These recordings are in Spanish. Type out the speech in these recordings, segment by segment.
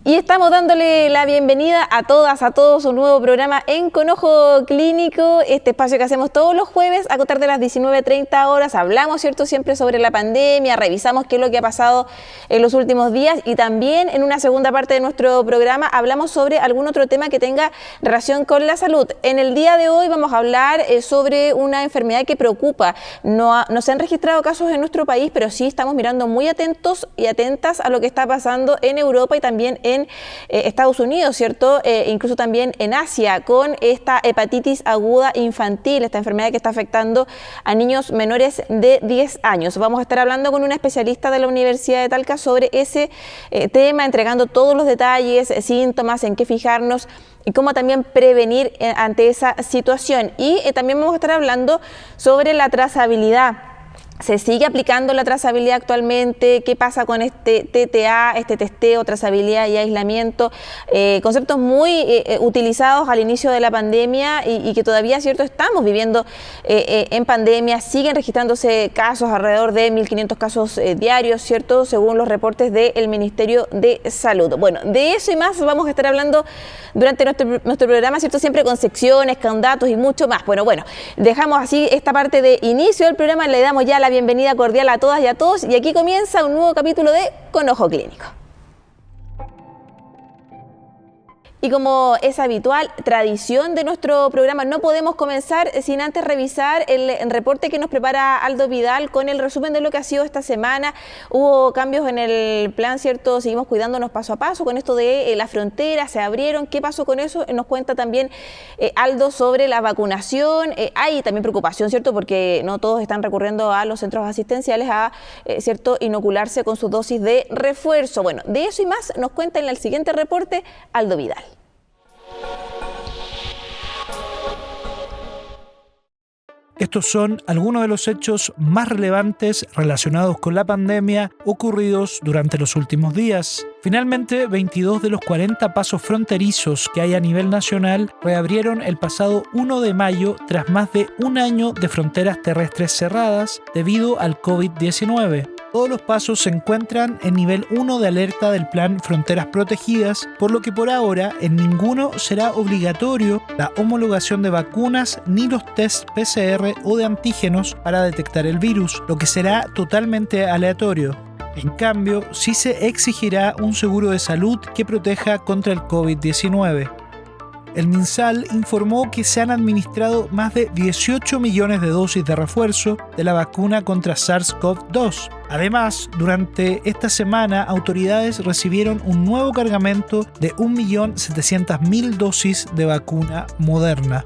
Y estamos dándole la bienvenida a todas, a todos, un nuevo programa en Con Ojo Clínico, este espacio que hacemos todos los jueves a contar de las 19:30 horas. Hablamos, ¿cierto?, siempre sobre la pandemia, revisamos qué es lo que ha pasado en los últimos días y también en una segunda parte de nuestro programa hablamos sobre algún otro tema que tenga relación con la salud. En el día de hoy vamos a hablar sobre una enfermedad que preocupa. No se han registrado casos en nuestro país, pero sí estamos mirando muy atentos y atentas a lo que está pasando en Europa y también en Estados Unidos, ¿cierto? Incluso también en Asia, con esta hepatitis aguda infantil, esta enfermedad que está afectando a niños menores de 10 años. Vamos a estar hablando con una especialista de la Universidad de Talca sobre ese tema, entregando todos los detalles, síntomas, en qué fijarnos y cómo también prevenir ante esa situación. Y también vamos a estar hablando sobre la trazabilidad. ¿Se sigue aplicando la trazabilidad actualmente? ¿Qué pasa con este TTA, este testeo, trazabilidad y aislamiento? Conceptos muy utilizados al inicio de la pandemia y que todavía, ¿cierto?, estamos viviendo en pandemia. Siguen registrándose casos, alrededor de 1.500 casos diarios, ¿cierto?, según los reportes del Ministerio de Salud. Bueno, de eso y más vamos a estar hablando durante nuestro programa, ¿cierto?, siempre con secciones, con datos y mucho más. Bueno, dejamos así esta parte de inicio del programa, le damos ya la bienvenida cordial a todas y a todos y aquí comienza un nuevo capítulo de Con Ojo Clínico. Y como es habitual, tradición de nuestro programa, no podemos comenzar sin antes revisar el reporte que nos prepara Aldo Vidal con el resumen de lo que ha sido esta semana. Hubo cambios en el plan, ¿cierto? Seguimos cuidándonos paso a paso con esto de las fronteras, se abrieron. ¿Qué pasó con eso? Nos cuenta también Aldo sobre la vacunación. Hay también preocupación, ¿cierto? Porque no todos están recurriendo a los centros asistenciales a, ¿cierto?, inocularse con sus dosis de refuerzo. Bueno, de eso y más nos cuenta en el siguiente reporte Aldo Vidal. Estos son algunos de los hechos más relevantes relacionados con la pandemia ocurridos durante los últimos días. Finalmente, 22 de los 40 pasos fronterizos que hay a nivel nacional reabrieron el pasado 1 de mayo tras más de un año de fronteras terrestres cerradas debido al COVID-19. Todos los pasos se encuentran en nivel 1 de alerta del plan Fronteras Protegidas, por lo que por ahora en ninguno será obligatorio la homologación de vacunas ni los test PCR o de antígenos para detectar el virus, lo que será totalmente aleatorio. En cambio, sí se exigirá un seguro de salud que proteja contra el COVID-19. El MinSal informó que se han administrado más de 18 millones de dosis de refuerzo de la vacuna contra SARS-CoV-2. Además, durante esta semana, autoridades recibieron un nuevo cargamento de 1.700.000 dosis de vacuna Moderna.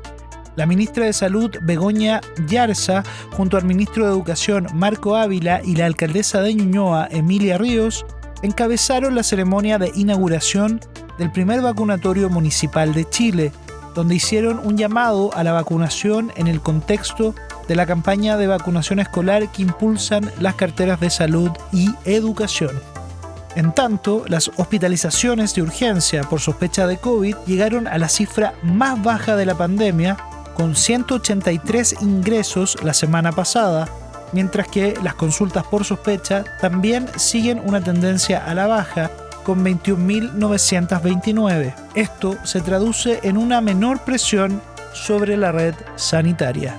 La ministra de Salud, Begoña Yarza, junto al ministro de Educación, Marco Ávila, y la alcaldesa de Ñuñoa, Emilia Ríos, encabezaron la ceremonia de inauguración del primer vacunatorio municipal de Chile, donde hicieron un llamado a la vacunación en el contexto de la campaña de vacunación escolar que impulsan las carteras de salud y educación. En tanto, las hospitalizaciones de urgencia por sospecha de COVID llegaron a la cifra más baja de la pandemia, con 183 ingresos la semana pasada, mientras que las consultas por sospecha también siguen una tendencia a la baja, con 21.929. Esto se traduce en una menor presión sobre la red sanitaria.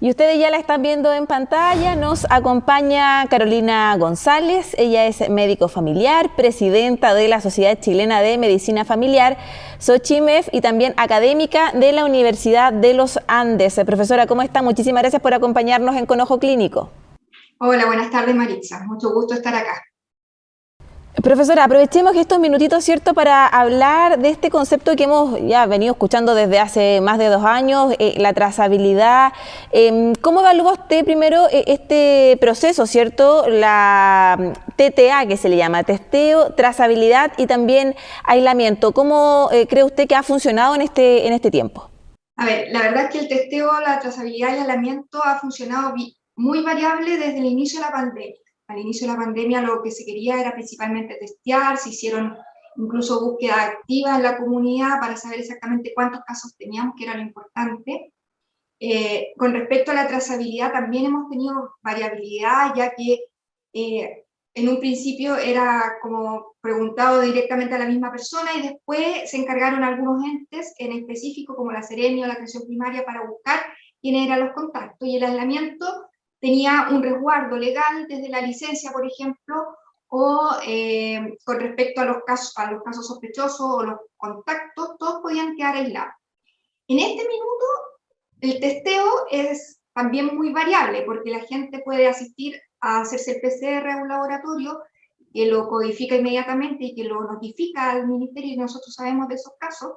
Y ustedes ya la están viendo en pantalla, nos acompaña Carolina González, ella es médico familiar, presidenta de la Sociedad Chilena de Medicina Familiar, SOCHIMEF, y también académica de la Universidad de los Andes. Profesora, ¿cómo está? Muchísimas gracias por acompañarnos en Con Ojo Clínico. Hola, buenas tardes, Maritza. Mucho gusto estar acá. Profesora, aprovechemos estos minutitos, ¿cierto?, para hablar de este concepto que hemos ya venido escuchando desde hace más de 2 años, la trazabilidad. ¿Cómo evalúa usted primero este proceso, ¿cierto?, la TTA, que se le llama, testeo, trazabilidad y también aislamiento? ¿Cómo cree usted que ha funcionado en este tiempo? A ver, la verdad es que el testeo, la trazabilidad y el aislamiento ha funcionado muy variable desde el inicio de la pandemia. al inicio de la pandemia lo que se quería era principalmente testear, se hicieron incluso búsqueda activa en la comunidad para saber exactamente cuántos casos teníamos, que era lo importante. Con respecto a la trazabilidad también hemos tenido variabilidad, ya que en un principio era como preguntado directamente a la misma persona y después se encargaron algunos entes en específico como la Seremi o la atención primaria para buscar quiénes eran los contactos, y el aislamiento tenía un resguardo legal desde la licencia, por ejemplo, o con respecto a los casos sospechosos o los contactos, todos podían quedar aislados. En este minuto, el testeo es también muy variable, porque la gente puede asistir a hacerse el PCR a un laboratorio que lo codifica inmediatamente y que lo notifica al ministerio, y nosotros sabemos de esos casos,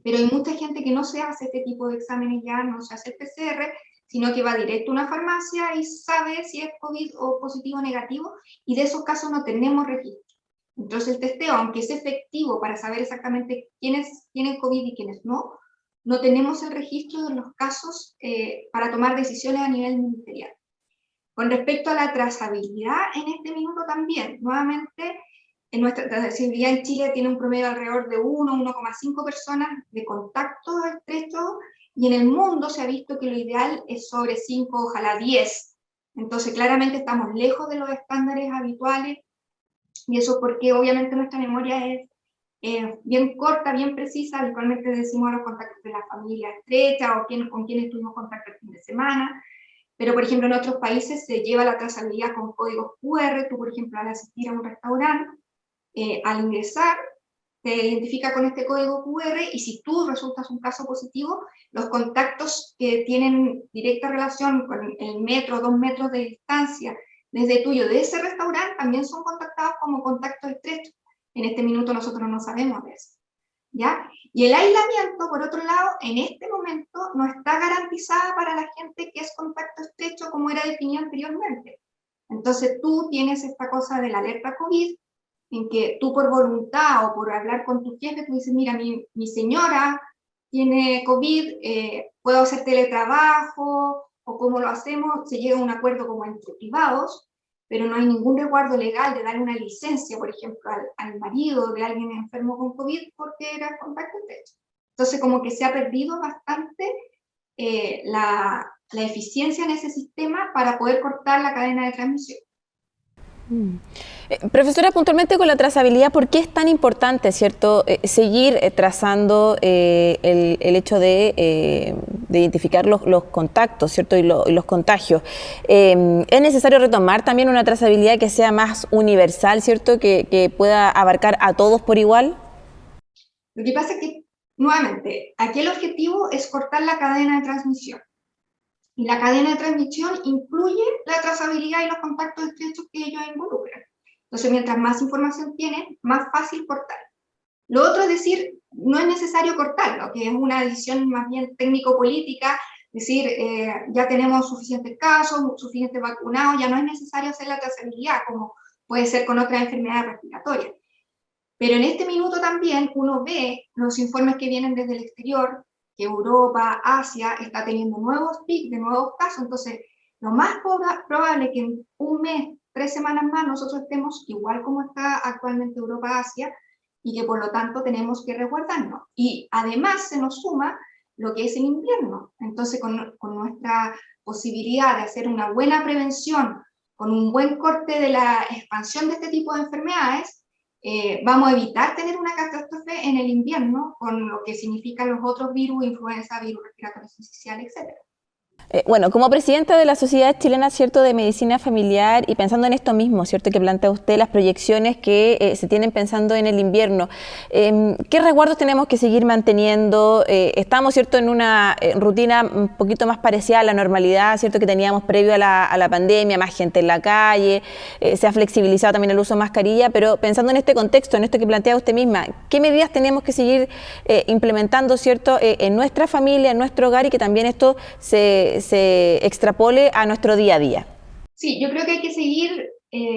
pero hay mucha gente que no se hace este tipo de exámenes ya, no se hace el PCR, sino que va directo a una farmacia y sabe si es COVID o positivo o negativo, y de esos casos no tenemos registro. Entonces el testeo, aunque es efectivo para saber exactamente quiénes tienen COVID y quiénes no, no tenemos el registro de los casos para tomar decisiones a nivel ministerial. Con respecto a la trazabilidad, en este minuto también, nuevamente, en nuestra trazabilidad en Chile tiene un promedio alrededor de 1,5 personas de contactos estrechos, y en el mundo se ha visto que lo ideal es sobre 5, ojalá 10. Entonces, claramente estamos lejos de los estándares habituales, y eso porque obviamente nuestra memoria es bien corta, bien precisa. Habitualmente decimos los contactos de la familia estrecha o con quienes tuvimos contacto el fin de semana, pero por ejemplo en otros países se lleva la trazabilidad con códigos QR. Tú, por ejemplo, al asistir a un restaurante, al ingresar, te identifica con este código QR, y si tú resultas un caso positivo, los contactos que tienen directa relación con el metro, 2 metros de distancia desde tuyo de ese restaurante, también son contactados como contactos estrechos. En este minuto nosotros no sabemos de eso, ¿ya? Y el aislamiento, por otro lado, en este momento no está garantizada para la gente que es contacto estrecho como era definido anteriormente. Entonces tú tienes esta cosa de la alerta COVID, en que tú por voluntad o por hablar con tu jefe, tú dices, mira, mi señora tiene COVID, puedo hacer teletrabajo, o cómo lo hacemos, se llega a un acuerdo como entre privados, pero no hay ningún resguardo legal de dar una licencia, por ejemplo, al marido de alguien enfermo con COVID porque era contacto estrecho. Entonces, como que se ha perdido bastante la eficiencia en ese sistema para poder cortar la cadena de transmisión. Profesora, puntualmente con la trazabilidad, ¿por qué es tan importante, cierto, seguir trazando el hecho de identificar los contactos, cierto, y los contagios? ¿Es necesario retomar también una trazabilidad que sea más universal, cierto, que pueda abarcar a todos por igual? Lo que pasa es que, nuevamente, aquí el objetivo es cortar la cadena de transmisión. Y la cadena de transmisión incluye la trazabilidad y los contactos estrechos que ellos involucran. Entonces, mientras más información tienen, más fácil cortar. Lo otro es decir, no es necesario cortarlo, que es una decisión más bien técnico-política, decir, ya tenemos suficientes casos, suficientes vacunados, ya no es necesario hacer la trazabilidad, como puede ser con otras enfermedades respiratorias. Pero en este minuto también uno ve los informes que vienen desde el exterior, que Europa, Asia, está teniendo nuevos picos de nuevos casos. Entonces, lo más probable es que en un mes, 3 semanas más, nosotros estemos igual como está actualmente Europa, Asia, y que por lo tanto tenemos que resguardarnos. Y además se nos suma lo que es el invierno. Entonces, con nuestra posibilidad de hacer una buena prevención, con un buen corte de la expansión de este tipo de enfermedades, vamos a evitar tener una catástrofe en el invierno, con lo que significan los otros virus, influenza, virus respiratorio sincicial, etc. Bueno, como presidenta de la Sociedad Chilena, cierto, de Medicina Familiar, y pensando en esto mismo, cierto, que plantea usted, las proyecciones que se tienen pensando en el invierno, ¿qué resguardos tenemos que seguir manteniendo? Estamos, cierto, en una rutina un poquito más parecida a la normalidad, cierto, que teníamos previo a la pandemia, más gente en la calle, se ha flexibilizado también el uso de mascarilla, pero pensando en este contexto, en esto que plantea usted misma, ¿qué medidas tenemos que seguir implementando, cierto, en nuestra familia, en nuestro hogar, y que también esto se extrapole a nuestro día a día? Sí, yo creo que hay que seguir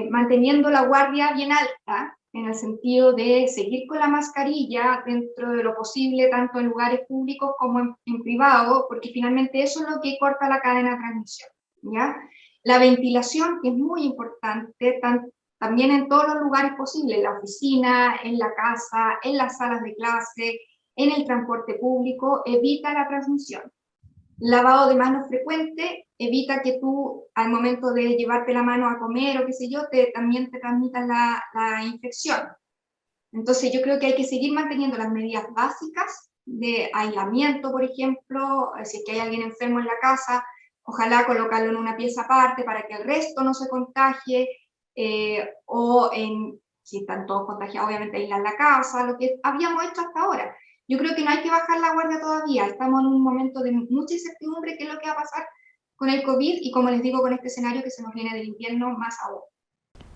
manteniendo la guardia bien alta, en el sentido de seguir con la mascarilla dentro de lo posible, tanto en lugares públicos como en privado, porque finalmente eso es lo que corta la cadena de transmisión, ¿ya? La ventilación, que es muy importante, también en todos los lugares posibles, en la oficina, en la casa, en las salas de clase, en el transporte público, evita la transmisión. Lavado de manos frecuente, evita que tú al momento de llevarte la mano a comer o qué sé yo, también te transmitan la infección. Entonces yo creo que hay que seguir manteniendo las medidas básicas de aislamiento, por ejemplo, si es que hay alguien enfermo en la casa, ojalá colocarlo en una pieza aparte para que el resto no se contagie, si están todos contagiados, obviamente aislar la casa, lo que habíamos hecho hasta ahora. Yo creo que no hay que bajar la guardia todavía, estamos en un momento de mucha incertidumbre qué es lo que va a pasar con el COVID y como les digo, con este escenario que se nos viene del invierno más aún.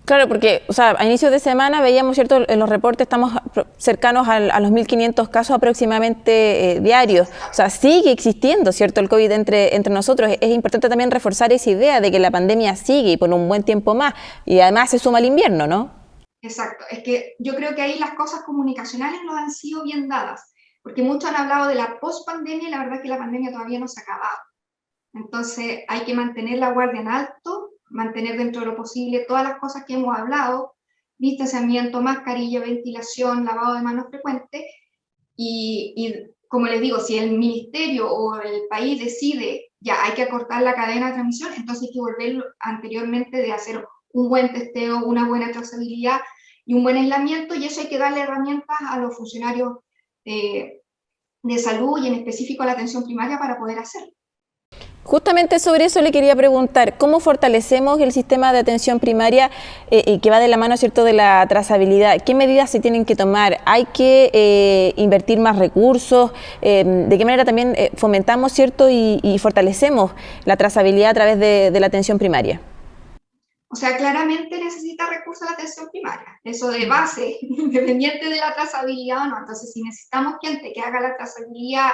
Claro, porque a inicios de semana veíamos, ¿cierto? En los reportes estamos cercanos a los 1.500 casos aproximadamente diarios. O sea, sigue existiendo, ¿cierto? El COVID entre nosotros. Es importante también reforzar esa idea de que la pandemia sigue y por un buen tiempo más. Y además se suma el invierno, ¿no? Exacto. Es que yo creo que ahí las cosas comunicacionales no han sido bien dadas. Porque muchos han hablado de la post-pandemia y la verdad es que la pandemia todavía no se ha acabado. Entonces hay que mantener la guardia en alto, mantener dentro de lo posible todas las cosas que hemos hablado, distanciamiento, mascarilla, ventilación, lavado de manos frecuente, y como les digo, si el ministerio o el país decide ya hay que acortar la cadena de transmisión, entonces hay que volver anteriormente de hacer un buen testeo, una buena trazabilidad y un buen aislamiento, y eso hay que darle herramientas a los funcionarios de salud y en específico a la atención primaria para poder hacerlo. Justamente sobre eso le quería preguntar, ¿cómo fortalecemos el sistema de atención primaria y que va de la mano, ¿cierto?, de la trazabilidad? ¿Qué medidas se tienen que tomar? ¿Hay que invertir más recursos? ¿De qué manera también fomentamos, ¿cierto?, y fortalecemos la trazabilidad a través de la atención primaria? O sea, claramente necesita recursos a la atención primaria, eso de base, independiente de la trazabilidad o no. Entonces, si necesitamos gente que haga la trazabilidad,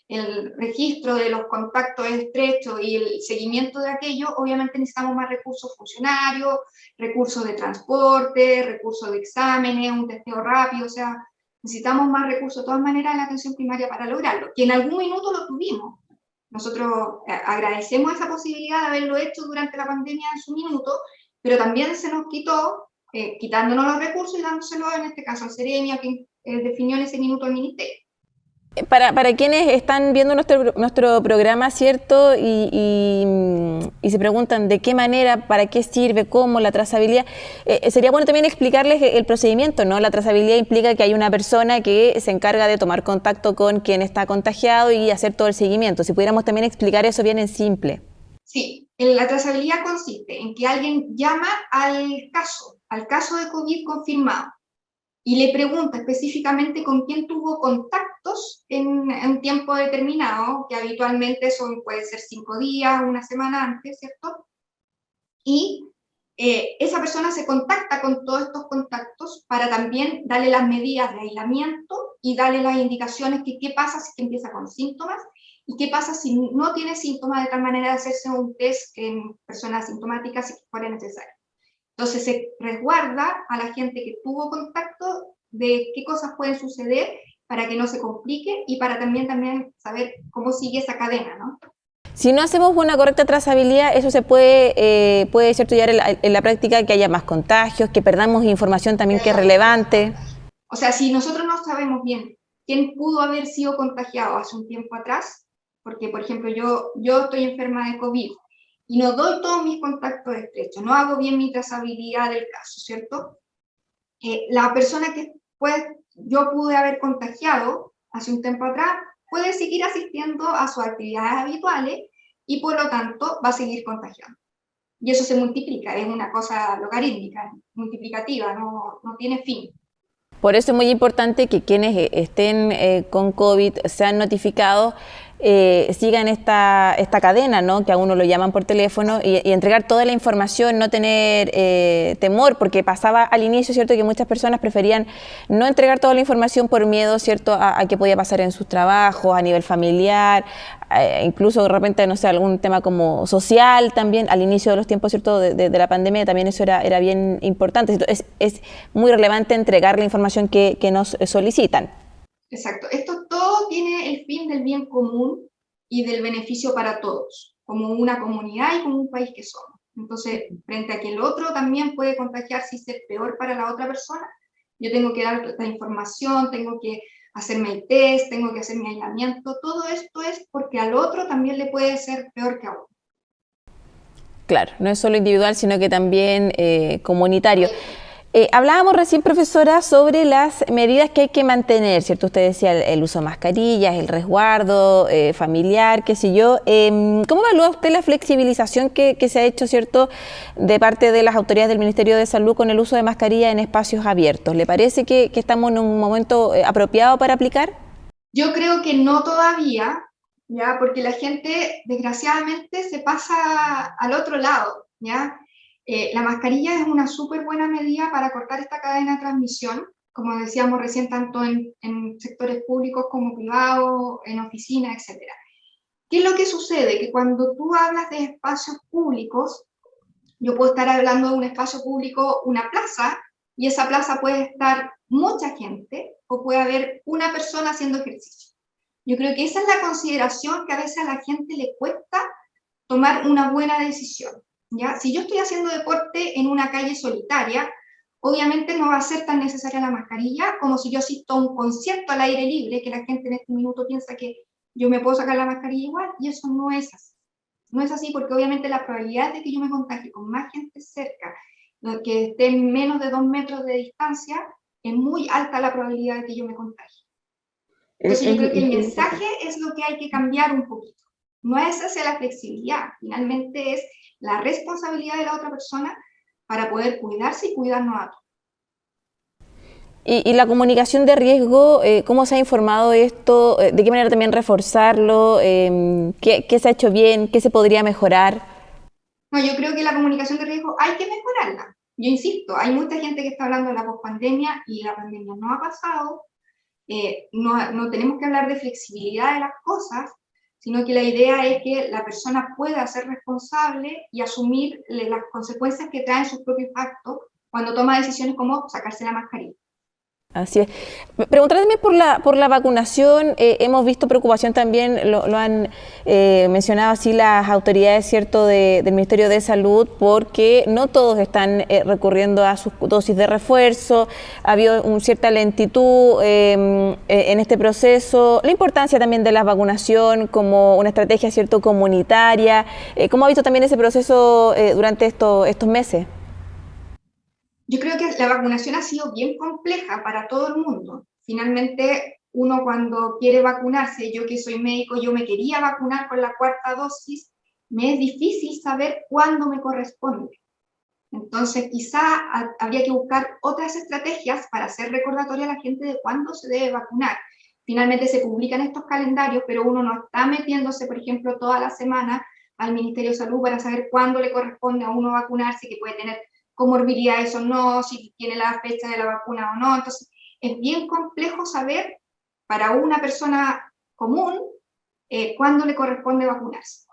el registro de los contactos estrechos y el seguimiento de aquello, obviamente necesitamos más recursos funcionarios, recursos de transporte, recursos de exámenes, un testeo rápido, o sea, necesitamos más recursos de todas maneras en la atención primaria para lograrlo, que en algún minuto lo tuvimos. Nosotros agradecemos esa posibilidad de haberlo hecho durante la pandemia en su minuto, pero también se nos quitó, quitándonos los recursos y dándoselo en este caso al Ceremi, a quien definió en ese minuto el ministerio. Para quienes están viendo nuestro programa, ¿cierto? Y se preguntan de qué manera, para qué sirve, cómo, la trazabilidad, sería bueno también explicarles el procedimiento, ¿no? La trazabilidad implica que hay una persona que se encarga de tomar contacto con quien está contagiado y hacer todo el seguimiento. Si pudiéramos también explicar eso bien en simple. Sí, la trazabilidad consiste en que alguien llama al caso de COVID confirmado, y le pregunta específicamente con quién tuvo contactos en un tiempo determinado, que habitualmente puede ser 5 días, una semana antes, ¿cierto? Y esa persona se contacta con todos estos contactos para también darle las medidas de aislamiento y darle las indicaciones que qué pasa si empieza con síntomas y qué pasa si no tiene síntomas, de tal manera de hacerse un test en personas asintomáticas si fuera necesario. Entonces se resguarda a la gente que tuvo contacto de qué cosas pueden suceder para que no se complique y para también saber cómo sigue esa cadena, ¿no? Si no hacemos una correcta trazabilidad, eso se puede ¿cierto?, llevar en la práctica que haya más contagios, que perdamos información también que es relevante. O sea, si nosotros no sabemos bien quién pudo haber sido contagiado hace un tiempo atrás, porque por ejemplo yo estoy enferma de COVID, y no doy todos mis contactos estrechos, no hago bien mi trazabilidad del caso, ¿cierto? La persona que yo pude haber contagiado hace un tiempo atrás puede seguir asistiendo a sus actividades habituales y por lo tanto va a seguir contagiando. Y eso se multiplica, es una cosa logarítmica, multiplicativa, no tiene fin. Por eso es muy importante que quienes estén con COVID sean notificados, sigan esta cadena, ¿no?, que a uno lo llaman por teléfono y entregar toda la información, no tener temor, porque pasaba al inicio, ¿cierto?, que muchas personas preferían no entregar toda la información por miedo, ¿cierto?, a qué podía pasar en sus trabajos, a nivel familiar, incluso de repente, no sé, algún tema como social también, al inicio de los tiempos, ¿cierto?, de la pandemia, también eso era bien importante. Es muy relevante entregar la información que nos solicitan. Exacto. Esto todo tiene el fin del bien común y del beneficio para todos, como una comunidad y como un país que somos. Entonces, frente a que el otro también puede contagiarse y ser peor para la otra persona, yo tengo que dar la información, tengo que hacerme el test, tengo que hacer mi aislamiento. Todo esto es porque al otro también le puede ser peor que a uno. Claro, no es solo individual, sino que también comunitario. Hablábamos recién, profesora, sobre las medidas que hay que mantener, ¿cierto? Usted decía el uso de mascarillas, el resguardo familiar, qué sé yo. ¿Cómo evalúa usted la flexibilización que se ha hecho, ¿cierto?, de parte de las autoridades del Ministerio de Salud con el uso de mascarilla en espacios abiertos? ¿Le parece que estamos en un momento apropiado para aplicar? Yo creo que no todavía, ¿ya? Porque la gente, desgraciadamente, se pasa al otro lado, ¿ya? La mascarilla es una súper buena medida para cortar esta cadena de transmisión, como decíamos recién, tanto en sectores públicos como privados, en oficinas, etc. ¿Qué es lo que sucede? Que cuando tú hablas de espacios públicos, yo puedo estar hablando de un espacio público, una plaza, y esa plaza puede estar mucha gente o puede haber una persona haciendo ejercicio. Yo creo que esa es la consideración que a veces a la gente le cuesta tomar una buena decisión, ¿ya? Si yo estoy haciendo deporte en una calle solitaria, obviamente no va a ser tan necesaria la mascarilla como si yo asisto a un concierto al aire libre, que la gente en este minuto piensa que yo me puedo sacar la mascarilla igual, y eso no es así. No es así porque obviamente la probabilidad de que yo me contagie con más gente cerca, que esté en menos de 2 metros de distancia, es muy alta la probabilidad de que yo me contagie. Entonces yo creo que el mensaje es lo que hay que cambiar un poquito. No es hacia la flexibilidad, finalmente es la responsabilidad de la otra persona para poder cuidarse y cuidarnos a todos. Y la comunicación de riesgo, ¿cómo se ha informado esto? ¿De qué manera también reforzarlo? ¿Qué se ha hecho bien? ¿Qué se podría mejorar? No, yo creo que la comunicación de riesgo hay que mejorarla. Yo insisto, hay mucha gente que está hablando de la pospandemia y la pandemia no ha pasado. No tenemos que hablar de flexibilidad de las cosas, sino que la idea es que la persona pueda ser responsable y asumir las consecuencias que traen sus propios actos cuando toma decisiones como sacarse la mascarilla. Así es. Preguntar también por la vacunación. Hemos visto preocupación también, lo han mencionado así las autoridades, ¿cierto?, del Ministerio de Salud, porque no todos están recurriendo a sus dosis de refuerzo. Ha habido una cierta lentitud en este proceso. La importancia también de la vacunación como una estrategia, ¿cierto?, comunitaria. ¿Cómo ha visto también ese proceso durante estos meses? Yo creo que la vacunación ha sido bien compleja para todo el mundo. Finalmente, uno cuando quiere vacunarse, yo que soy médico, yo me quería vacunar con la 4ª dosis, me es difícil saber cuándo me corresponde. Entonces, quizá habría que buscar otras estrategias para hacer recordatoria a la gente de cuándo se debe vacunar. Finalmente se publican estos calendarios, pero uno no está metiéndose, por ejemplo, toda la semana al Ministerio de Salud para saber cuándo le corresponde a uno vacunarse, que puede tener comorbilidades o no, si tiene la fecha de la vacuna o no. Entonces, es bien complejo saber para una persona común cuándo le corresponde vacunarse.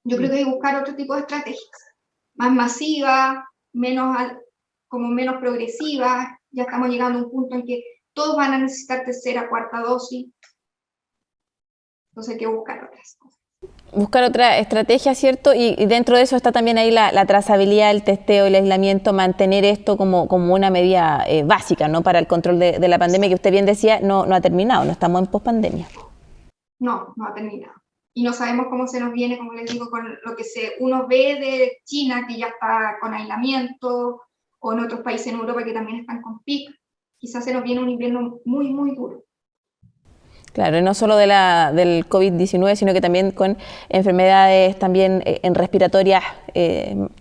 Yo creo que hay que buscar otro tipo de estrategias, más masivas, menos progresivas. Ya estamos llegando a un punto en que todos van a necesitar 3ª, 4ª dosis. Entonces hay que buscar otras cosas. Buscar otra estrategia, ¿cierto? Y dentro de eso está también ahí la trazabilidad, el testeo, el aislamiento, mantener esto como una medida básica, ¿no?, para el control de la pandemia, que usted bien decía, no ha terminado, no estamos en pospandemia. No ha terminado. Y no sabemos cómo se nos viene, como les digo, con lo que uno ve de China, que ya está con aislamiento, o en otros países en Europa que también están con pic. Quizás se nos viene un invierno muy, muy duro. Claro, y no solo del COVID-19, sino que también con enfermedades también respiratorias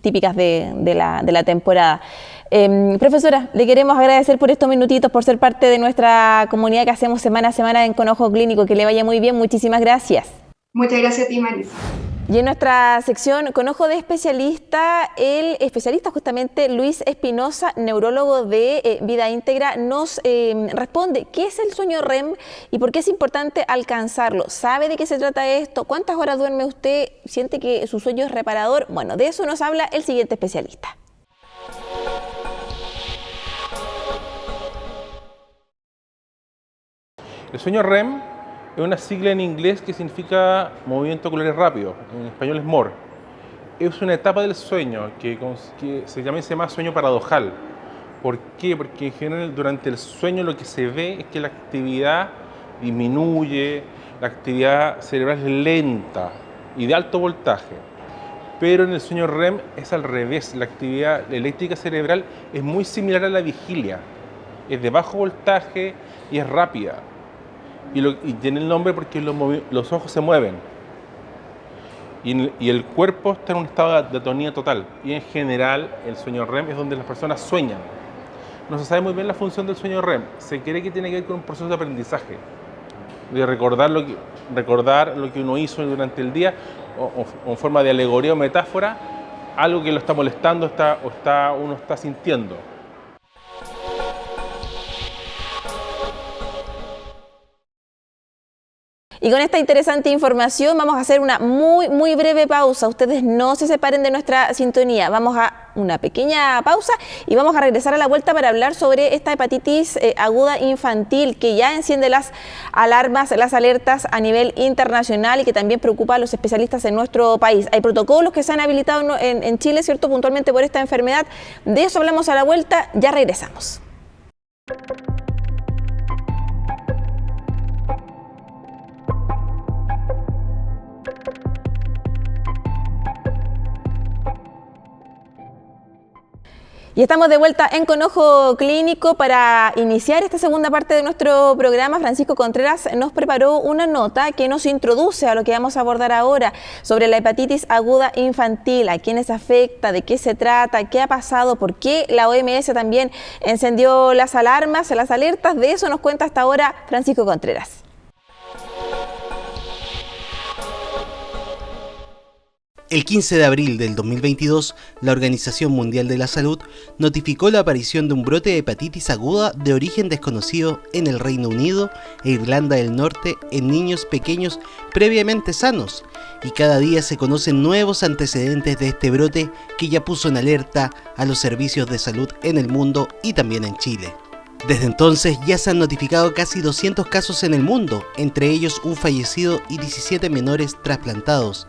típicas de la temporada. Profesora, le queremos agradecer por estos minutitos, por ser parte de nuestra comunidad que hacemos semana a semana en Conojo Clínico. Que le vaya muy bien, muchísimas gracias. Muchas gracias a ti, Marisa. Y en nuestra sección con ojo de especialista, el especialista justamente Luis Espinosa, neurólogo de Vida Íntegra, nos responde qué es el sueño REM y por qué es importante alcanzarlo. ¿Sabe de qué se trata esto? ¿Cuántas horas duerme usted? ¿Siente que su sueño es reparador? Bueno, de eso nos habla el siguiente especialista. El sueño REM es una sigla en inglés que significa movimiento ocular rápido, en español es MORE. es una etapa del sueño que se llama sueño paradojal. ¿Por qué? Porque en general durante el sueño lo que se ve es que la actividad disminuye, la actividad cerebral es lenta y de alto voltaje. Pero en el sueño REM es al revés, la actividad eléctrica cerebral es muy similar a la vigilia, es de bajo voltaje y es rápida. Y tiene el nombre porque los ojos se mueven y el cuerpo está en un estado de atonía total. Y en general el sueño REM es donde las personas sueñan. No se sabe muy bien la función del sueño REM, se cree que tiene que ver con un proceso de aprendizaje, de recordar lo que uno hizo durante el día o en forma de alegoría o metáfora, algo que lo está molestando uno está sintiendo. Y con esta interesante información vamos a hacer una muy breve pausa. Ustedes no se separen de nuestra sintonía. Vamos a una pequeña pausa y vamos a regresar a la vuelta para hablar sobre esta hepatitis aguda infantil que ya enciende las alarmas, las alertas a nivel internacional y que también preocupa a los especialistas en nuestro país. Hay protocolos que se han habilitado en Chile, ¿cierto?, puntualmente por esta enfermedad. De eso hablamos a la vuelta. Ya regresamos. Y estamos de vuelta en Con Ojo Clínico. Para iniciar esta segunda parte de nuestro programa, Francisco Contreras nos preparó una nota que nos introduce a lo que vamos a abordar ahora sobre la hepatitis aguda infantil, a quiénes afecta, de qué se trata, qué ha pasado, por qué la OMS también encendió las alarmas, las alertas. De eso nos cuenta hasta ahora Francisco Contreras. El 15 de abril del 2022, la Organización Mundial de la Salud notificó la aparición de un brote de hepatitis aguda de origen desconocido en el Reino Unido e Irlanda del Norte en niños pequeños previamente sanos, y cada día se conocen nuevos antecedentes de este brote que ya puso en alerta a los servicios de salud en el mundo y también en Chile. Desde entonces ya se han notificado casi 200 casos en el mundo, entre ellos un fallecido y 17 menores trasplantados.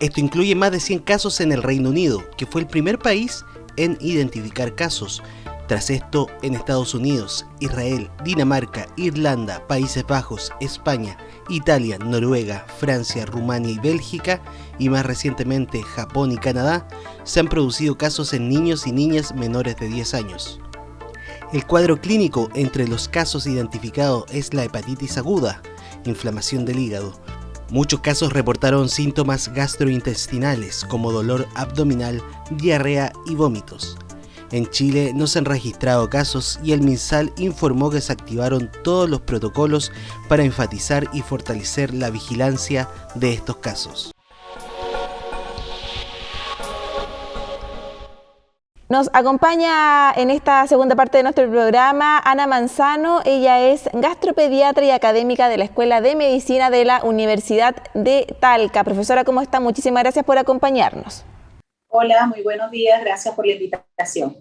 Esto incluye más de 100 casos en el Reino Unido, que fue el primer país en identificar casos. Tras esto, en Estados Unidos, Israel, Dinamarca, Irlanda, Países Bajos, España, Italia, Noruega, Francia, Rumania y Bélgica, y más recientemente Japón y Canadá, se han producido casos en niños y niñas menores de 10 años. El cuadro clínico entre los casos identificados es la hepatitis aguda, inflamación del hígado. Muchos casos reportaron síntomas gastrointestinales como dolor abdominal, diarrea y vómitos. En Chile no se han registrado casos y el MinSal informó que se activaron todos los protocolos para enfatizar y fortalecer la vigilancia de estos casos. Nos acompaña en esta segunda parte de nuestro programa Ana Manzano. Ella es gastropediatra y académica de la Escuela de Medicina de la Universidad de Talca. Profesora, ¿cómo está? Muchísimas gracias por acompañarnos. Hola, muy buenos días. Gracias por la invitación.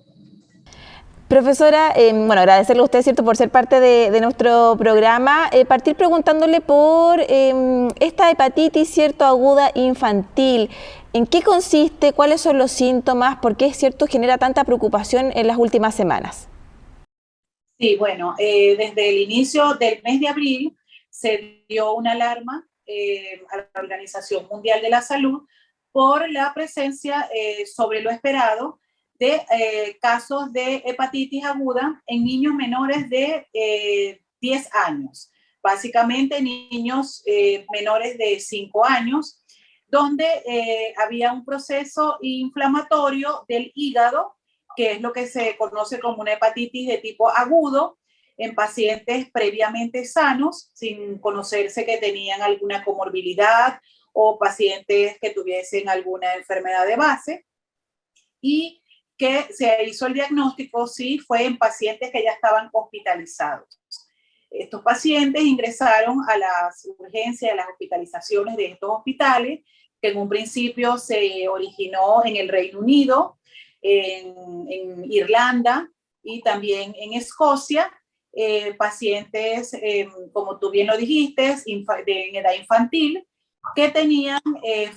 Profesora, agradecerle a usted, ¿cierto?, por ser parte de nuestro programa. Partir preguntándole por esta hepatitis, ¿cierto?, aguda infantil. ¿En qué consiste? ¿Cuáles son los síntomas? ¿Por qué, cierto, genera tanta preocupación en las últimas semanas? Sí, bueno, desde el inicio del mes de abril se dio una alarma a la Organización Mundial de la Salud por la presencia sobre lo esperado de casos de hepatitis aguda en niños menores de 10 años, básicamente niños menores de 5 años, donde había un proceso inflamatorio del hígado, que es lo que se conoce como una hepatitis de tipo agudo, en pacientes previamente sanos, sin conocerse que tenían alguna comorbilidad o pacientes que tuviesen alguna enfermedad de base, y que se hizo el diagnóstico, sí, fue en pacientes que ya estaban hospitalizados. Estos pacientes ingresaron a las urgencias, a las hospitalizaciones de estos hospitales, que en un principio se originó en el Reino Unido, en Irlanda y también en Escocia, pacientes, como tú bien lo dijiste, en edad infantil, que tenían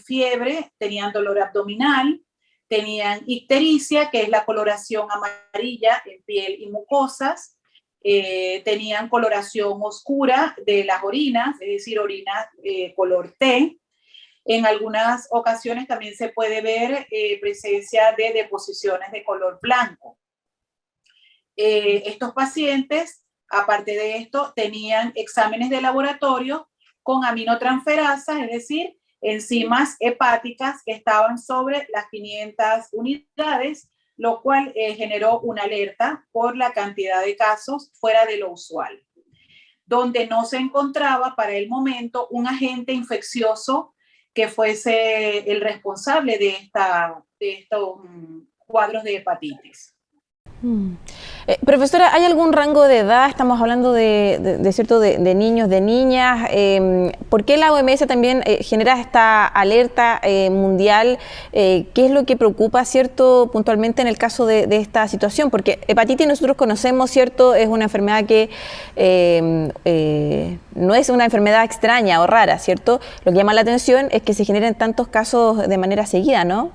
fiebre, tenían dolor abdominal, tenían ictericia, que es la coloración amarilla en piel y mucosas, tenían coloración oscura de las orinas, es decir, orinas color té. En algunas ocasiones también se puede ver presencia de deposiciones de color blanco. Estos pacientes, aparte de esto, tenían exámenes de laboratorio con aminotransferasas, es decir, enzimas hepáticas que estaban sobre las 500 unidades, lo cual generó una alerta por la cantidad de casos fuera de lo usual, donde no se encontraba para el momento un agente infeccioso que fuese el responsable de estos cuadros de hepatitis. Profesora, ¿hay algún rango de edad? Estamos hablando de niños, de niñas. ¿Por qué la OMS también genera esta alerta mundial? ¿Qué es lo que preocupa, cierto, puntualmente en el caso de esta situación? Porque hepatitis nosotros conocemos, cierto, es una enfermedad que no es una enfermedad extraña o rara, cierto. Lo que llama la atención es que se generen tantos casos de manera seguida, ¿no?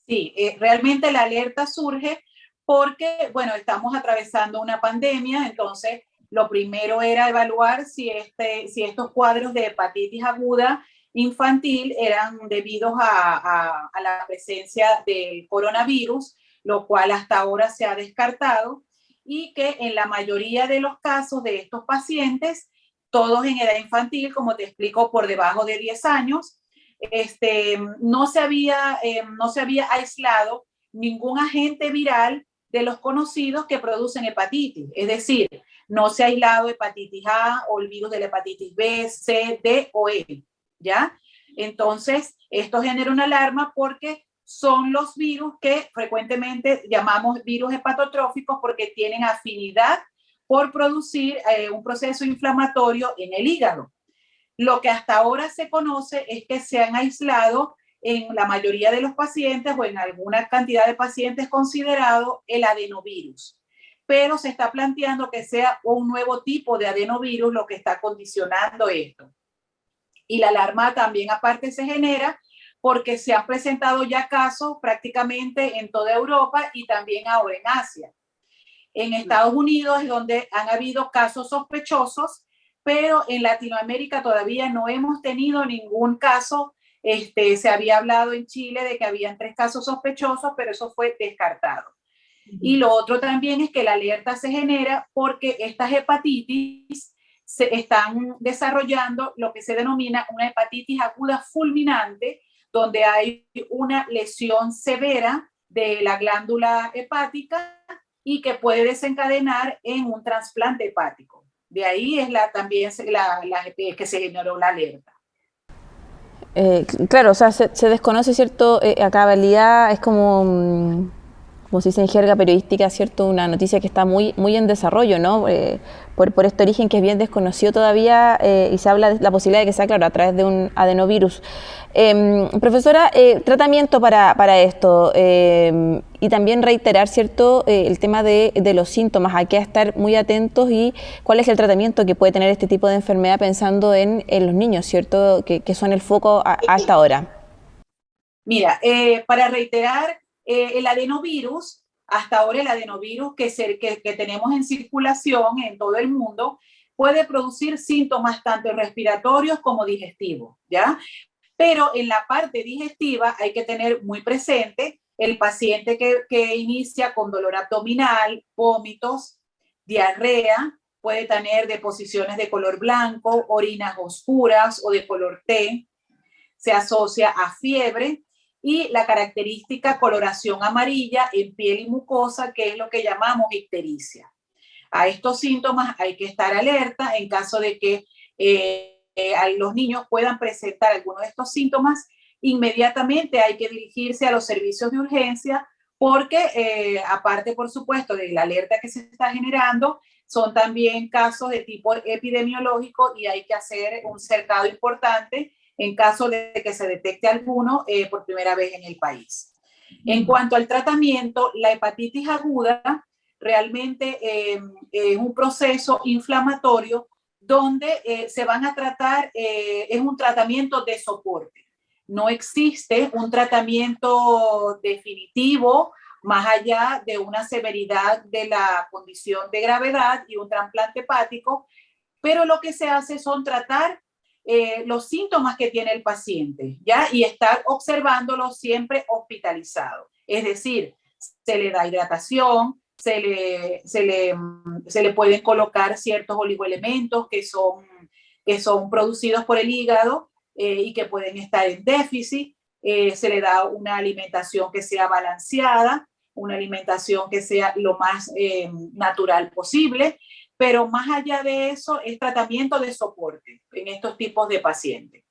Sí, realmente la alerta surge porque, bueno, estamos atravesando una pandemia, entonces lo primero era evaluar si estos cuadros de hepatitis aguda infantil eran debidos a la presencia del coronavirus, lo cual hasta ahora se ha descartado, y que en la mayoría de los casos de estos pacientes, todos en edad infantil, como te explico, por debajo de 10 años, no se había aislado ningún agente viral de los conocidos que producen hepatitis. Es decir, no se ha aislado hepatitis A o el virus de la hepatitis B, C, D o E, ¿ya? Entonces, esto genera una alarma porque son los virus que frecuentemente llamamos virus hepatotróficos porque tienen afinidad por producir un proceso inflamatorio en el hígado. Lo que hasta ahora se conoce es que se han aislado en la mayoría de los pacientes o en alguna cantidad de pacientes considerado el adenovirus. Pero se está planteando que sea un nuevo tipo de adenovirus lo que está condicionando esto. Y la alarma también aparte se genera porque se han presentado ya casos prácticamente en toda Europa y también ahora en Asia. En Estados Unidos es donde han habido casos sospechosos, pero en Latinoamérica todavía no hemos tenido ningún caso. Se había hablado en Chile de que habían 3 casos sospechosos, pero eso fue descartado. Y lo otro también es que la alerta se genera porque estas hepatitis se están desarrollando lo que se denomina una hepatitis aguda fulminante, donde hay una lesión severa de la glándula hepática y que puede desencadenar en un trasplante hepático. De ahí es también que se generó la alerta. Claro, o sea, se desconoce, ¿cierto? A cabalidad es como se dice en jerga periodística, ¿cierto? Una noticia que está muy en desarrollo, ¿no? Por este origen que es bien desconocido todavía y se habla de la posibilidad de que sea, claro, a través de un adenovirus. Profesora, tratamiento para esto y también reiterar, ¿cierto? El tema de los síntomas, hay que estar muy atentos y cuál es el tratamiento que puede tener este tipo de enfermedad pensando en los niños, ¿cierto? Que son el foco hasta ahora. Mira, para reiterar, el adenovirus, hasta ahora el adenovirus que tenemos en circulación en todo el mundo, puede producir síntomas tanto respiratorios como digestivos, ¿ya? Pero en la parte digestiva hay que tener muy presente el paciente que inicia con dolor abdominal, vómitos, diarrea, puede tener deposiciones de color blanco, orinas oscuras o de color té, se asocia a fiebre, y la característica coloración amarilla en piel y mucosa, que es lo que llamamos ictericia. A estos síntomas hay que estar alerta en caso de que los niños puedan presentar alguno de estos síntomas. Inmediatamente hay que dirigirse a los servicios de urgencia porque aparte, por supuesto, de la alerta que se está generando, son también casos de tipo epidemiológico y hay que hacer un cercado importante en caso de que se detecte alguno por primera vez en el país. En cuanto al tratamiento, la hepatitis aguda realmente es un proceso inflamatorio donde se van a tratar, es un tratamiento de soporte. No existe un tratamiento definitivo más allá de una severidad de la condición de gravedad y un trasplante hepático, pero lo que se hace son tratar los síntomas que tiene el paciente, ¿ya? Y estar observándolo siempre hospitalizado. Es decir, se le da hidratación, se le pueden colocar ciertos oligoelementos que son producidos por el hígado y que pueden estar en déficit. Se le da una alimentación que sea balanceada, una alimentación que sea lo más natural posible, pero más allá de eso es tratamiento de soporte en estos tipos de pacientes.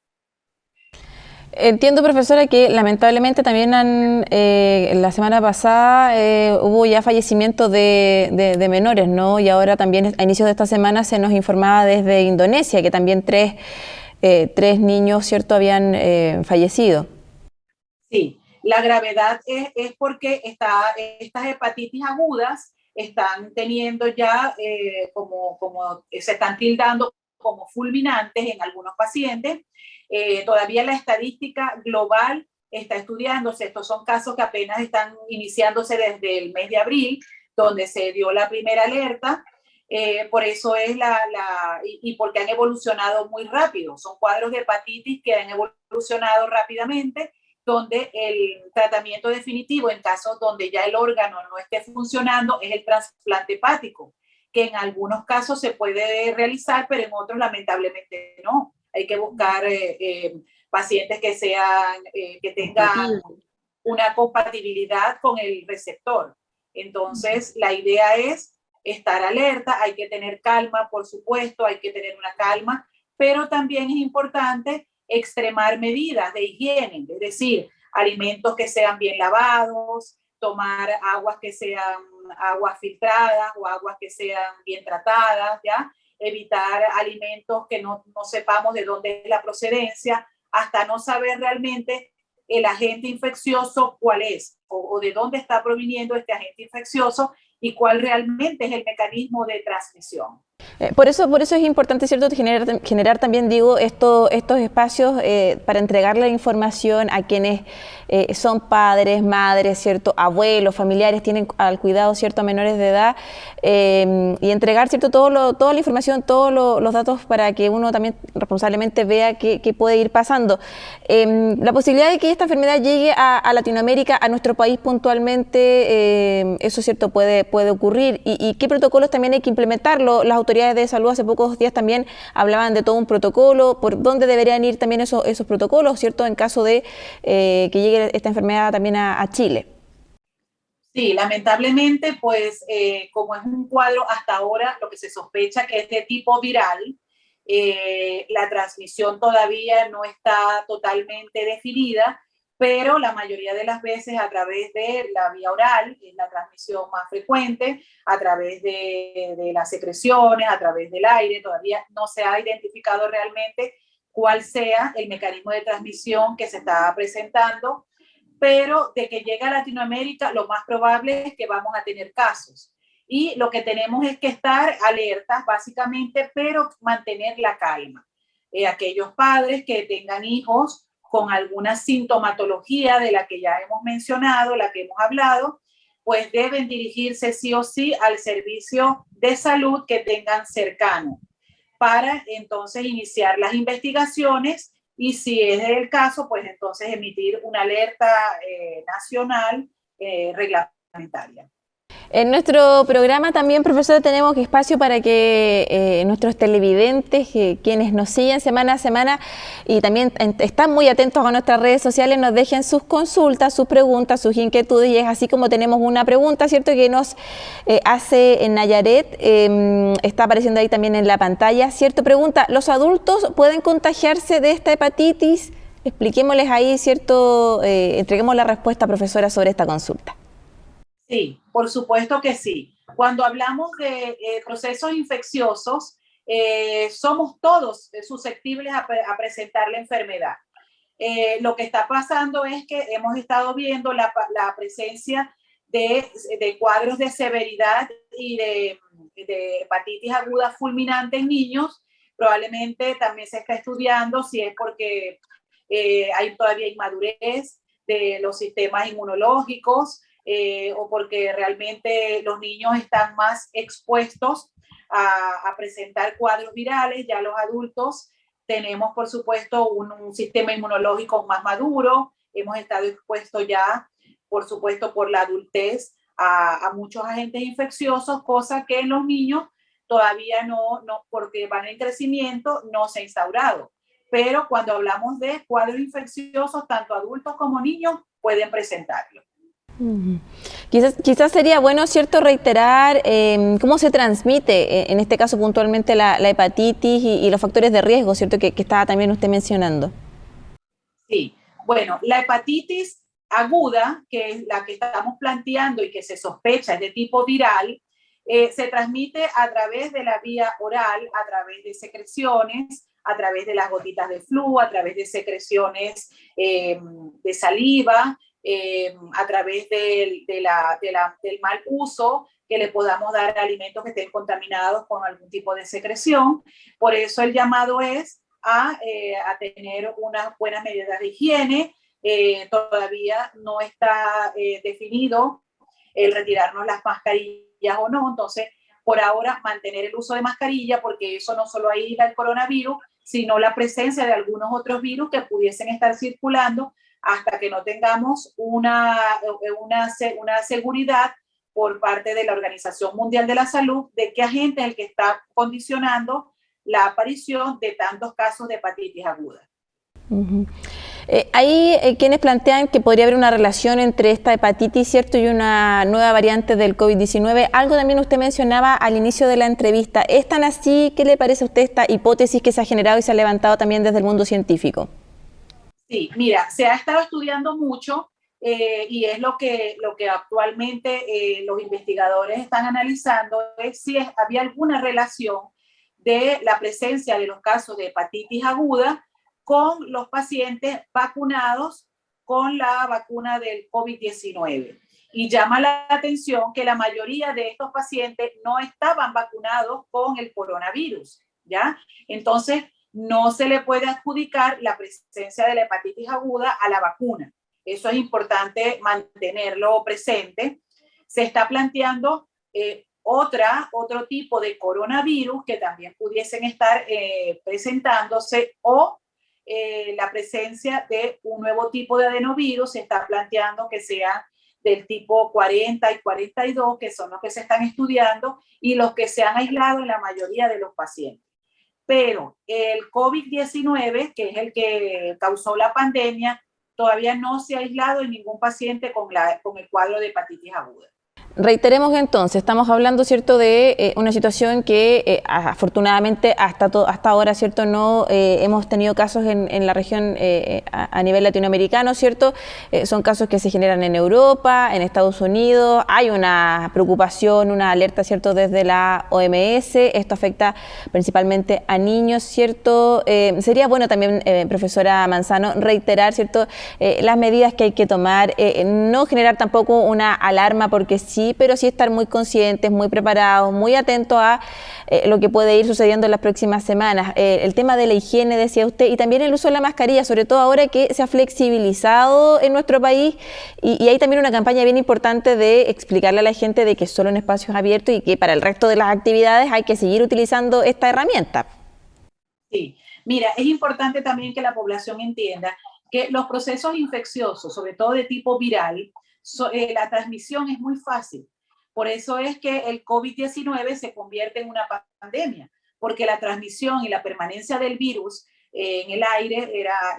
Entiendo, profesora, que lamentablemente también la semana pasada hubo ya fallecimiento de menores, ¿no? Y ahora también a inicios de esta semana se nos informaba desde Indonesia que también tres niños, ¿cierto?, habían fallecido. Sí, la gravedad es porque estas hepatitis agudas están teniendo ya como se están tildando como fulminantes en algunos pacientes. Todavía la estadística global está estudiándose. Estos son casos que apenas están iniciándose desde el mes de abril, donde se dio la primera alerta. Por eso es y porque han evolucionado muy rápido. Son cuadros de hepatitis que han evolucionado rápidamente, donde el tratamiento definitivo en casos donde ya el órgano no esté funcionando es el trasplante hepático, que en algunos casos se puede realizar, pero en otros lamentablemente no. Hay que buscar pacientes que tengan una compatibilidad con el receptor. Entonces, la idea es estar alerta, hay que tener calma, por supuesto, hay que tener una calma, pero también es importante extremar medidas de higiene, es decir, alimentos que sean bien lavados, tomar aguas que sean aguas filtradas o aguas que sean bien tratadas, ¿ya? Evitar alimentos que no sepamos de dónde es la procedencia, hasta no saber realmente el agente infeccioso cuál es o de dónde está proviniendo este agente infeccioso y cuál realmente es el mecanismo de transmisión. Por eso es importante, ¿cierto?, generar también, digo, estos espacios para entregarle la información a quienes son padres, madres, ¿cierto?, abuelos, familiares, tienen al cuidado, ¿cierto?, a menores de edad, y entregar, ¿cierto?, toda la información, todos los datos para que uno también responsablemente vea qué puede ir pasando. La posibilidad de que esta enfermedad llegue a Latinoamérica, a nuestro país puntualmente, eso, ¿cierto?, puede ocurrir. ¿Y qué protocolos también hay que implementarlo? Las autoridades de salud hace pocos días también hablaban de todo un protocolo, por dónde deberían ir también esos protocolos, ¿cierto?, en caso de que llegue esta enfermedad también a Chile. Sí, lamentablemente, pues como es un cuadro hasta ahora, lo que se sospecha que es de tipo viral, la transmisión todavía no está totalmente definida, pero la mayoría de las veces a través de la vía oral es la transmisión más frecuente, a través de las secreciones, a través del aire. Todavía no se ha identificado realmente cuál sea el mecanismo de transmisión que se está presentando, pero de que llegue a Latinoamérica lo más probable es que vamos a tener casos. Y lo que tenemos es que estar alertas básicamente, pero mantener la calma. Aquellos padres que tengan hijos con alguna sintomatología de la que ya hemos mencionado, la que hemos hablado, pues deben dirigirse sí o sí al servicio de salud que tengan cercano para entonces iniciar las investigaciones y si es el caso, pues entonces emitir una alerta nacional reglamentaria. En nuestro programa también, profesora, tenemos espacio para que nuestros televidentes, quienes nos siguen semana a semana y también están muy atentos a nuestras redes sociales, nos dejen sus consultas, sus preguntas, sus inquietudes, y es así como tenemos una pregunta, ¿cierto?, que nos hace en Nayaret, está apareciendo ahí también en la pantalla, ¿cierto? Pregunta, ¿los adultos pueden contagiarse de esta hepatitis? Expliquémosles ahí, ¿cierto? Entreguemos la respuesta, profesora, sobre esta consulta. Sí, por supuesto que sí. Cuando hablamos de procesos infecciosos, somos todos susceptibles a presentar la enfermedad. Lo que está pasando es que hemos estado viendo la presencia de cuadros de severidad y de hepatitis aguda fulminante en niños, Probablemente también se está estudiando si es porque hay todavía inmadurez de los sistemas inmunológicos o porque realmente los niños están más expuestos a presentar cuadros virales. Ya los adultos tenemos, por supuesto, un sistema inmunológico más maduro, hemos estado expuestos ya, por supuesto, por la adultez a muchos agentes infecciosos, cosa que en los niños todavía no, porque van en crecimiento, no se ha instaurado. Pero cuando hablamos de cuadros infecciosos, tanto adultos como niños pueden presentarlo. Quizás sería bueno, ¿cierto?, reiterar cómo se transmite, en este caso puntualmente la hepatitis y los factores de riesgo, ¿cierto?, que estaba también usted mencionando. Sí, bueno, la hepatitis aguda, que es la que estamos planteando y que se sospecha es de tipo viral, se transmite a través de la vía oral, a través de secreciones, a través de las gotitas de flu, a través de secreciones de saliva, a través del mal uso que le podamos dar a alimentos que estén contaminados con algún tipo de secreción. Por eso el llamado es a tener unas buenas medidas de higiene. Todavía no está definido el retirarnos las mascarillas o no, entonces por ahora mantener el uso de mascarilla, porque eso no solo aísla el coronavirus, sino la presencia de algunos otros virus que pudiesen estar circulando hasta que no tengamos una seguridad por parte de la Organización Mundial de la Salud de qué agente es el que está condicionando la aparición de tantos casos de hepatitis aguda. Hay quienes plantean que podría haber una relación entre esta hepatitis, ¿cierto?, y una nueva variante del COVID-19. Algo también usted mencionaba al inicio de la entrevista. ¿Es tan así? ¿Qué le parece a usted esta hipótesis que se ha generado y se ha levantado también desde el mundo científico? Sí, mira, se ha estado estudiando mucho y es lo que actualmente los investigadores están analizando, es si había alguna relación de la presencia de los casos de hepatitis aguda con los pacientes vacunados con la vacuna del COVID-19. Y llama la atención que la mayoría de estos pacientes no estaban vacunados con el coronavirus, ¿ya? Entonces, no se le puede adjudicar la presencia de la hepatitis aguda a la vacuna. Eso es importante mantenerlo presente. Se está planteando otro tipo de coronavirus que también pudiesen estar presentándose o la presencia de un nuevo tipo de adenovirus. Se está planteando que sea del tipo 40 y 42, que son los que se están estudiando y los que se han aislado en la mayoría de los pacientes. Pero el COVID-19, que es el que causó la pandemia, todavía no se ha aislado en ningún paciente con el cuadro de hepatitis aguda. Reiteremos entonces, estamos hablando, ¿cierto?, de una situación que afortunadamente hasta ahora, ¿cierto?, no hemos tenido casos en la región a nivel latinoamericano, ¿cierto? Son casos que se generan en Europa, en Estados Unidos. Hay una preocupación, una alerta, ¿cierto?, desde la OMS. Esto afecta principalmente a niños, ¿cierto? Sería bueno también, profesora Manzano, reiterar, ¿cierto?, las medidas que hay que tomar, no generar tampoco una alarma, porque sí, pero sí estar muy conscientes, muy preparados, muy atentos a lo que puede ir sucediendo en las próximas semanas. El tema de la higiene, decía usted, y también el uso de la mascarilla, sobre todo ahora que se ha flexibilizado en nuestro país, y hay también una campaña bien importante de explicarle a la gente de que solo en espacios abiertos y que para el resto de las actividades hay que seguir utilizando esta herramienta. Sí, mira, es importante también que la población entienda que los procesos infecciosos, sobre todo de tipo viral, la transmisión es muy fácil. Por eso es que el COVID-19 se convierte en una pandemia, porque la transmisión y la permanencia del virus en el aire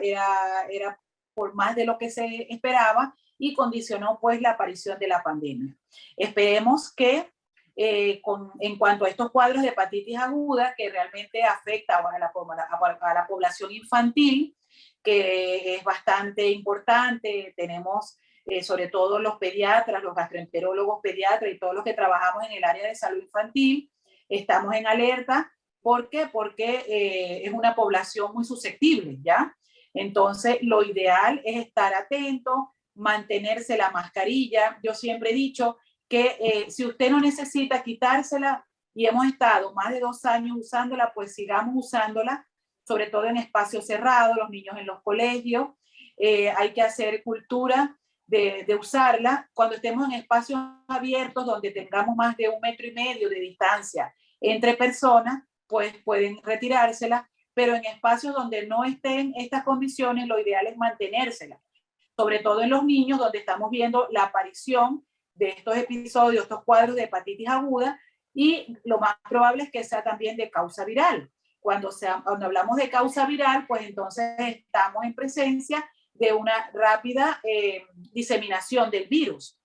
era por más de lo que se esperaba y condicionó pues la aparición de la pandemia. Esperemos que en cuanto a estos cuadros de hepatitis aguda que realmente afecta a la población infantil, que es bastante importante, tenemos sobre todo los pediatras, los gastroenterólogos pediatras y todos los que trabajamos en el área de salud infantil, estamos en alerta. ¿Por qué? Porque es una población muy susceptible, ¿ya? Entonces, lo ideal es estar atento, mantenerse la mascarilla. Yo siempre he dicho que si usted no necesita quitársela, y hemos estado más de 2 años usándola, pues sigamos usándola, sobre todo en espacios cerrados, los niños en los colegios. Hay que hacer cultura de usarla. Cuando estemos en espacios abiertos donde tengamos más de 1,5 metros de distancia entre personas, pues pueden retirársela, pero en espacios donde no estén estas condiciones, lo ideal es mantenérsela, sobre todo en los niños, donde estamos viendo la aparición de estos episodios, estos cuadros de hepatitis aguda, y lo más probable es que sea también de causa viral. Cuando hablamos de causa viral, pues entonces estamos en presencia de una rápida diseminación del virus.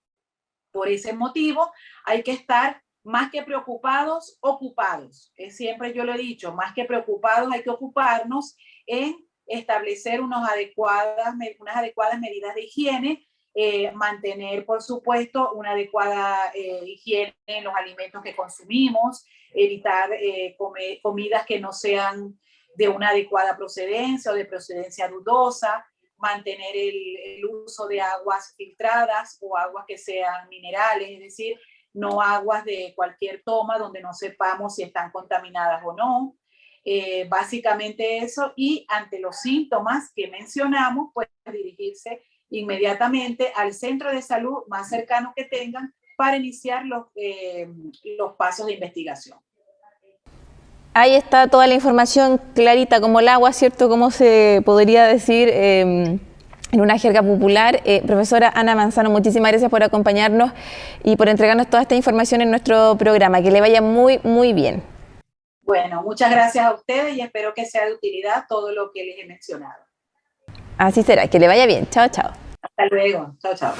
Por ese motivo, hay que estar más que preocupados, ocupados. Siempre yo lo he dicho, más que preocupados, hay que ocuparnos en establecer unas adecuadas medidas de higiene, mantener, por supuesto, una adecuada higiene en los alimentos que consumimos, evitar comidas que no sean de una adecuada procedencia o de procedencia dudosa, mantener el uso de aguas filtradas o aguas que sean minerales, es decir, no aguas de cualquier toma donde no sepamos si están contaminadas o no. Básicamente eso, y ante los síntomas que mencionamos, pues dirigirse inmediatamente al centro de salud más cercano que tengan para iniciar los pasos de investigación. Ahí está toda la información clarita como el agua, ¿cierto? Como se podría decir en una jerga popular. Profesora Ana Manzano, muchísimas gracias por acompañarnos y por entregarnos toda esta información en nuestro programa. Que le vaya muy, muy bien. Bueno, muchas gracias a ustedes y espero que sea de utilidad todo lo que les he mencionado. Así será, que le vaya bien. Chao, chao. Hasta luego. Chao, chao.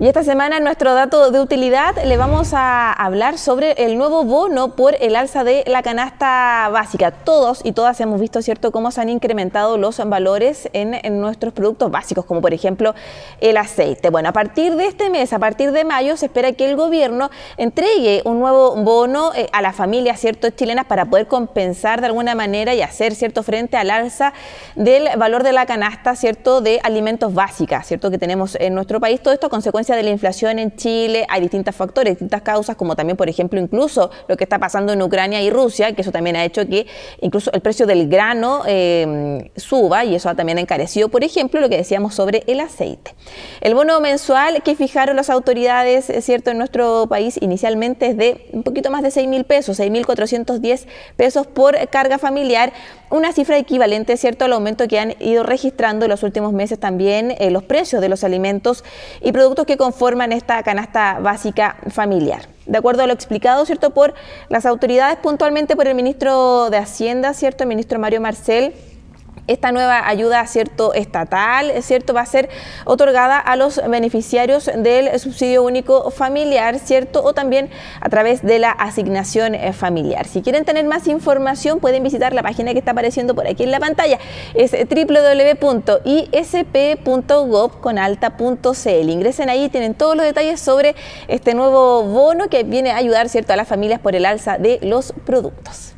Y esta semana en nuestro dato de utilidad le vamos a hablar sobre el nuevo bono por el alza de la canasta básica. Todos y todas hemos visto, ¿cierto?, cómo se han incrementado los valores en nuestros productos básicos, como por ejemplo el aceite. Bueno, a partir de este mes, a partir de mayo, se espera que el gobierno entregue un nuevo bono a las familias, ¿cierto?, chilenas para poder compensar de alguna manera y hacer, ¿cierto?, frente al alza del valor de la canasta, ¿cierto?, de alimentos básicos, ¿cierto?, que tenemos en nuestro país. Todo esto a consecuencia de la inflación en Chile. Hay distintos factores, distintas causas, como también, por ejemplo, incluso lo que está pasando en Ucrania y Rusia, que eso también ha hecho que incluso el precio del grano suba, y eso ha también encarecido, por ejemplo, lo que decíamos sobre el aceite. El bono mensual que fijaron las autoridades, ¿cierto?, en nuestro país inicialmente es de un poquito más de 6.000 pesos, 6.410 pesos por carga familiar, una cifra equivalente, ¿cierto?, al aumento que han ido registrando en los últimos meses también los precios de los alimentos y productos que conforman esta canasta básica familiar. De acuerdo a lo explicado, ¿cierto?, por las autoridades, puntualmente por el ministro de Hacienda, ¿cierto?, el ministro Mario Marcel, esta nueva ayuda, ¿cierto?, estatal, ¿cierto?, va a ser otorgada a los beneficiarios del subsidio único familiar, ¿cierto?, o también a través de la asignación familiar. Si quieren tener más información, pueden visitar la página que está apareciendo por aquí en la pantalla. Es www.isp.gov.cl. Ingresen ahí, tienen todos los detalles sobre este nuevo bono que viene a ayudar, ¿cierto?, a las familias por el alza de los productos.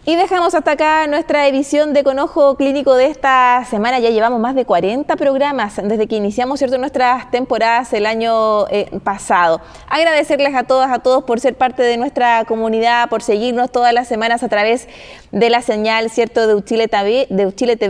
Y dejamos hasta acá nuestra edición de Con Ojo Clínico de esta semana. Ya llevamos más de 40 programas desde que iniciamos, ¿cierto?, nuestras temporadas el año pasado. Agradecerles a todas, a todos por ser parte de nuestra comunidad, por seguirnos todas las semanas a través de la señal, ¿cierto?, de Uchile TV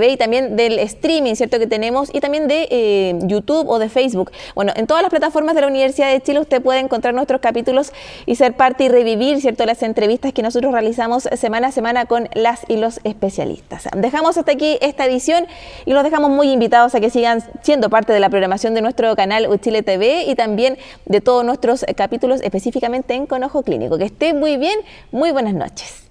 y también del streaming, ¿cierto?, que tenemos, y también de YouTube o de Facebook. Bueno, en todas las plataformas de la Universidad de Chile usted puede encontrar nuestros capítulos y ser parte y revivir, ¿cierto?, las entrevistas que nosotros realizamos semana a semana con las y los especialistas. Dejamos hasta aquí esta edición y los dejamos muy invitados a que sigan siendo parte de la programación de nuestro canal Uchile TV y también de todos nuestros capítulos, específicamente en Con Ojo Clínico. Que estén muy bien, muy buenas noches.